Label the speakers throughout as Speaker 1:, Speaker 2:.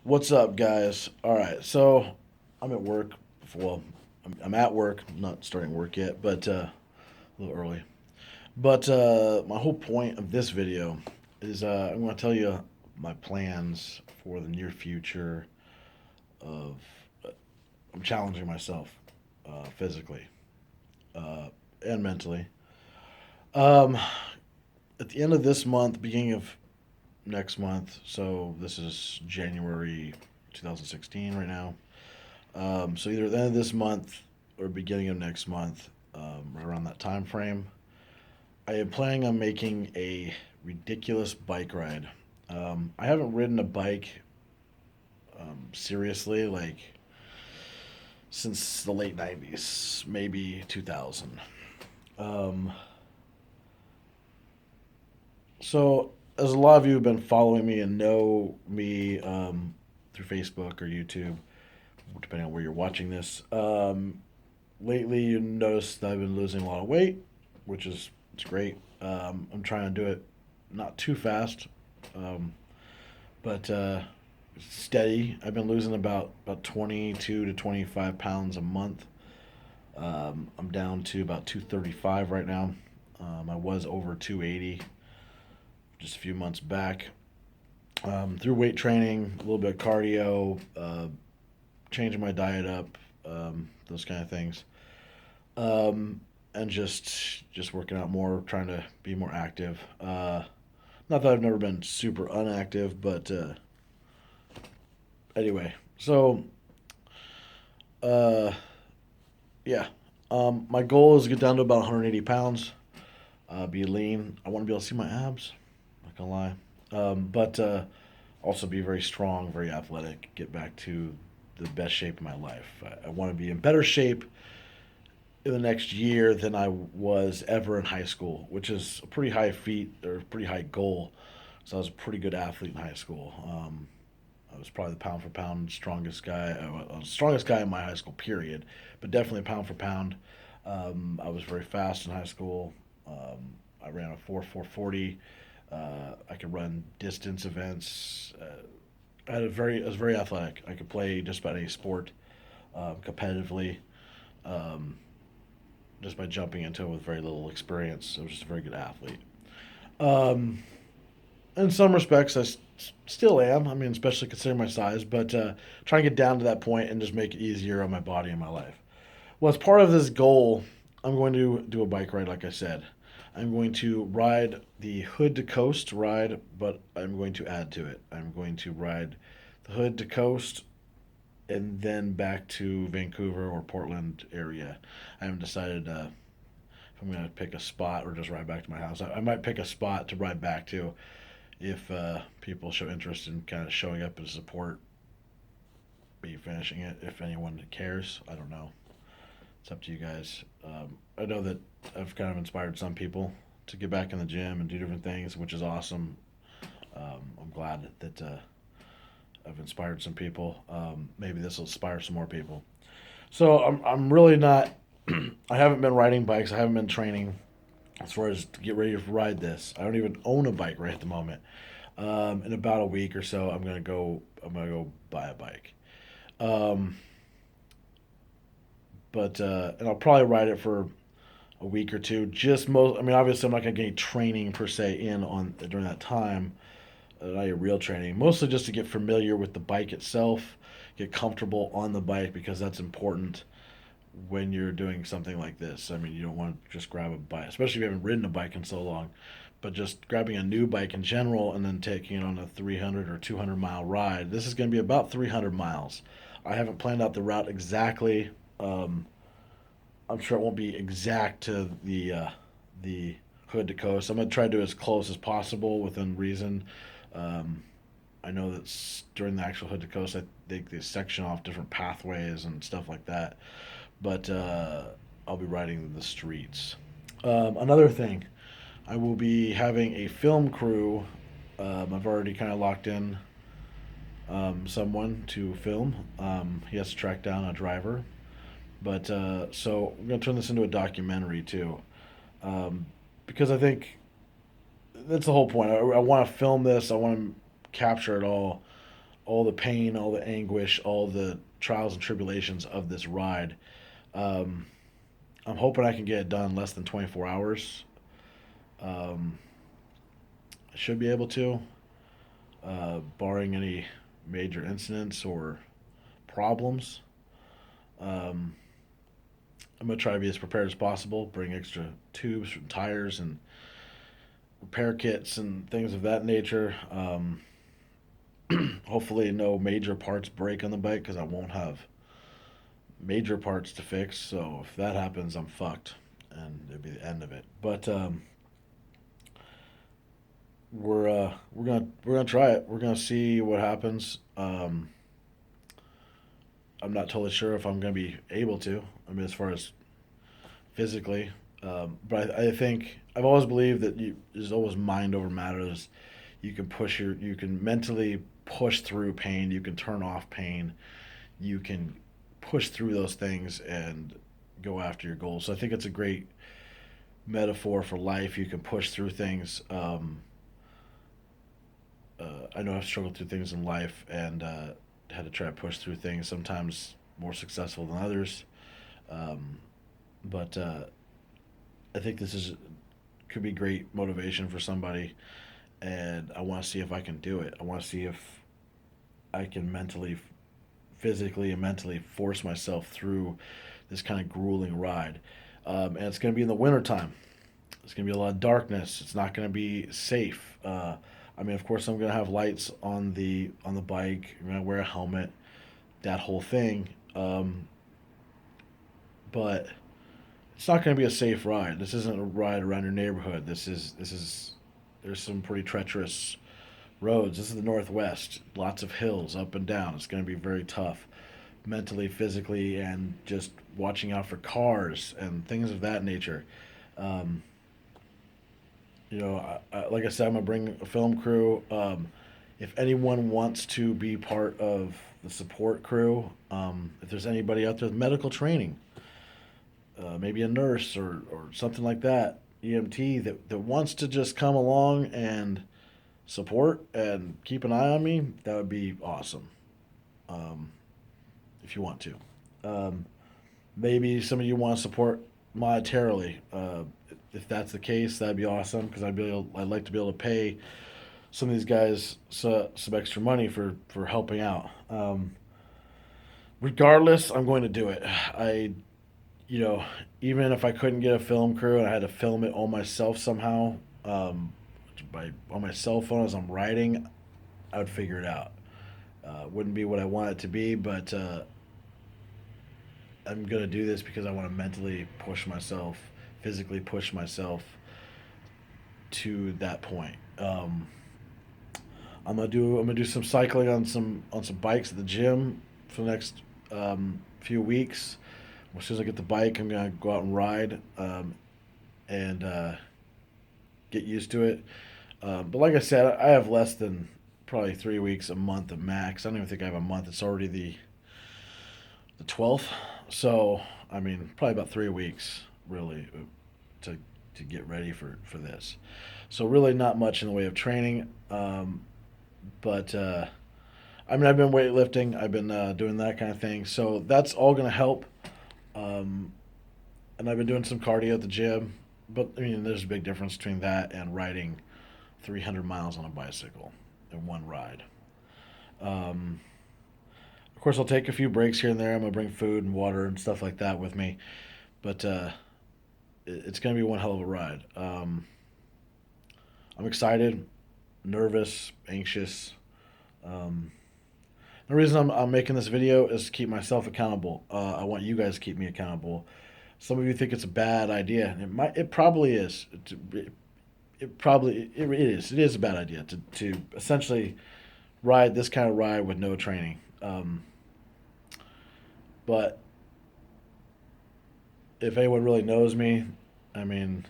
Speaker 1: What's up, guys? All right, so I'm at work. Well, I'm at work. I'm not starting work yet, but a little early. But my whole point of this video is I'm going to tell you my plans for the near future of I'm challenging myself physically and mentally. Um, at the end of this month, beginning of next month, so this is January 2016 right now. So either at the end of this month or beginning of next month, right around that time frame, I am planning on making a ridiculous bike ride. I haven't ridden a bike seriously like since the late '90s, maybe 2000. Um, so as a lot of you have been following me and know me through Facebook or YouTube, depending on where you're watching this, lately you noticed that I've been losing a lot of weight, which is it's great. I'm trying to do it not too fast, um, but steady. I've been losing about 22 to 25 pounds a month. I'm down to about 235 right now. I was over 280 just a few months back. Through weight training, a little bit of cardio, changing my diet up, those kind of things. And just working out more, trying to be more active. Not that I've never been super unactive, but anyway. So uh, yeah, my goal is to get down to about 180 pounds. Be lean. I want to be able to see my abs. Not gonna lie, but also be very strong, very athletic. Get back to the best shape of my life. I want to be in better shape in the next year than I was ever in high school, which is a pretty high feat or pretty high goal. So I was a pretty good athlete in high school. I was probably the pound for pound strongest guy, strongest guy in my high school period, but definitely pound for pound. I was very fast in high school. I ran a 4.40. I could run distance events. I was very athletic. I could play just about any sport competitively. Um, just by jumping into it with very little experience. I was just a very good athlete. Um, in some respects, still am. I mean, especially considering my size, but trying to get down to that point and just make it easier on my body and my life. Well, as part of this goal, I'm going to do a bike ride, like I said. I'm going to ride the Hood to Coast ride, but I'm going to add to it. I'm going to ride the Hood to Coast and then back to Vancouver or Portland area. I haven't decided if I'm going to pick a spot or just ride back to my house. I might pick a spot to ride back to if people show interest in kind of showing up and support me finishing it. If anyone cares, I don't know. It's up to you guys. I know that I've kind of inspired some people to get back in the gym and do different things, which is awesome. I'm glad that I've inspired some people. Maybe this will inspire some more people. So I'm really not. I haven't been riding bikes. I haven't been training as far as to get ready to ride this. I don't even own a bike right at the moment. In about a week or so, I'm gonna go. I'm gonna go buy a bike. Um, but and I'll probably ride it for a week or two. Just most. I mean, obviously, I'm not gonna get any training per se in on during that time. Not your real training. Mostly just to get familiar with the bike itself, get comfortable on the bike because that's important when you're doing something like this. I mean, you don't want to just grab a bike, especially if you haven't ridden a bike in so long. But just grabbing a new bike in general and then taking it on a 300 or 200 mile ride. This is going to be about 300 miles. I haven't planned out the route exactly. Um, I'm sure it won't be exact to the hood to coast. I'm going to try to do as close as possible within reason. Um, I know that during the actual hood to coast, I think they section off different pathways and stuff like that. But I'll be riding the streets. Another thing, I will be having a film crew. I've already kind of locked in someone to film. He has to track down a driver. But so we're going to turn this into a documentary too. Um, because I think that's the whole point. I want to film this, I want to capture it all. all the pain, all the anguish, all the trials and tribulations of this ride. Um, I'm hoping I can get it done in less than 24 hours. Um, I should be able to, barring any major incidents or problems. Um, I'm gonna try to be as prepared as possible. Bring extra tubes and tires and repair kits and things of that nature. Hopefully, no major parts break on the bike because I won't have major parts to fix. So if that happens, I'm fucked, and it'll be the end of it. But we're gonna try it. We're gonna see what happens. I'm not totally sure if I'm gonna be able to. I mean, as far as physically, but I think I've always believed that there's always mind over matters. You can mentally push through pain. You can turn off pain. You can push through those things and go after your goals. So I think it's a great metaphor for life. You can push through things. I know I've struggled through things in life and had to try to push through things. Sometimes more successful than others, um, but I think this is could be great motivation for somebody. And I want to see if I can do it. I want to see if I can physically, and mentally force myself through this kind of grueling ride. And it's going to be in the wintertime. It's going to be a lot of darkness. It's not going to be safe. I mean, of course, I'm going to have lights on the bike. I'm going to wear a helmet, that whole thing. But it's not going to be a safe ride. This isn't a ride around your neighborhood. This is there's some pretty treacherous roads. This is the Northwest. Lots of hills up and down. It's going to be very tough mentally, physically, and just watching out for cars and things of that nature. Um, like I said, I'm gonna bring a film crew. If anyone wants to be part of the support crew, if there's anybody out there with medical training, maybe a nurse or something like that, EMT that wants to just come along and support and keep an eye on me, that would be awesome. Um, if you want to. Um, Maybe some of you want to support monetarily. If that's the case, that'd be awesome because I'd like to be able to pay some of these guys some extra money for helping out. Regardless, I'm going to do it. You know, even if I couldn't get a film crew and I had to film it all myself somehow, on my cell phone as I'm riding, I would figure it out. Wouldn't be what I want it to be, but I'm gonna do this because I want to mentally push myself, physically push myself to that point. I'm gonna do some cycling on some bikes at the gym for the next few weeks. As soon as I get the bike, I'm gonna go out and ride and get used to it. But like I said, I have less than probably 3 weeks, a month of max. I don't even think I have a month. It's already the 12th. So, I mean, probably about 3 weeks, really, to, to get ready for this. So, really, not much in the way of training. But, I mean, I've been weightlifting, I've been doing that kind of thing. So, that's all going to help. Um, and I've been doing some cardio at the gym. But, I mean, there's a big difference between that and riding 300 miles on a bicycle in one ride. Um, Of course, I'll take a few breaks here and there. I'm gonna bring food and water and stuff like that with me, but it's gonna be one hell of a ride. I'm excited, nervous, anxious. Um, the reason I'm making this video is to keep myself accountable. I want you guys to keep me accountable. Some of you think it's a bad idea, and it probably is. It is. It is a bad idea to essentially ride this kind of ride with no training. But if anyone really knows me, I mean,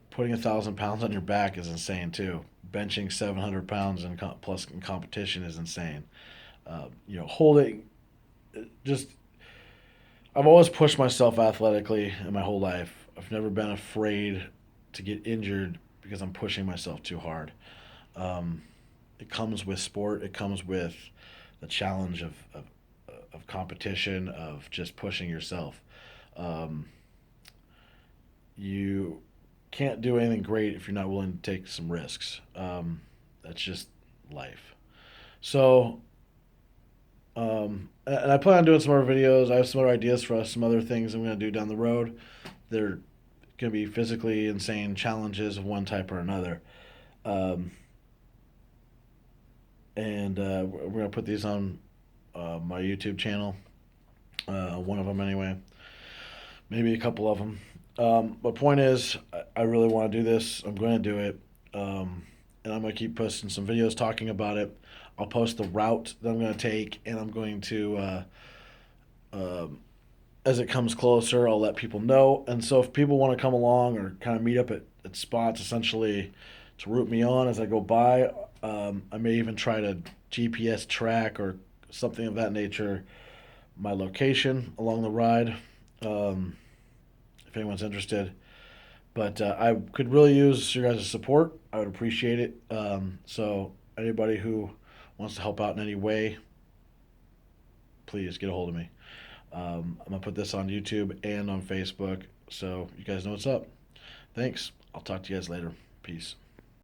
Speaker 1: putting 1,000 pounds on your back is insane too. Benching 700 pounds plus in competition is insane. Holding just I've always pushed myself athletically in my whole life. I've never been afraid to get injured because I'm pushing myself too hard. Um, it comes with sport. It comes with the challenge of competition, of just pushing yourself. Um, you can't do anything great if you're not willing to take some risks. That's just life. So, and I plan on doing some more videos. I have some other ideas for us, some other things I'm going to do down the road. They're going to be physically insane challenges of one type or another. Um, and we're going to put these on my YouTube channel, one of them anyway, maybe a couple of them. But point is, I really want to do this. I'm going to do it. And I'm going to keep posting some videos talking about it. I'll post the route that I'm going to take, and I'm going to, um as it comes closer, I'll let people know. And so if people want to come along or kind of meet up at spots, essentially to route me on as I go by, I may even try to GPS track or something of that nature my location along the ride, um, if anyone's interested. But I could really use your guys' support. I would appreciate it. So anybody who wants to help out in any way, please get a hold of me. I'm gonna put this on YouTube and on Facebook, so you guys know what's up. Thanks. I'll talk to you guys later. Peace.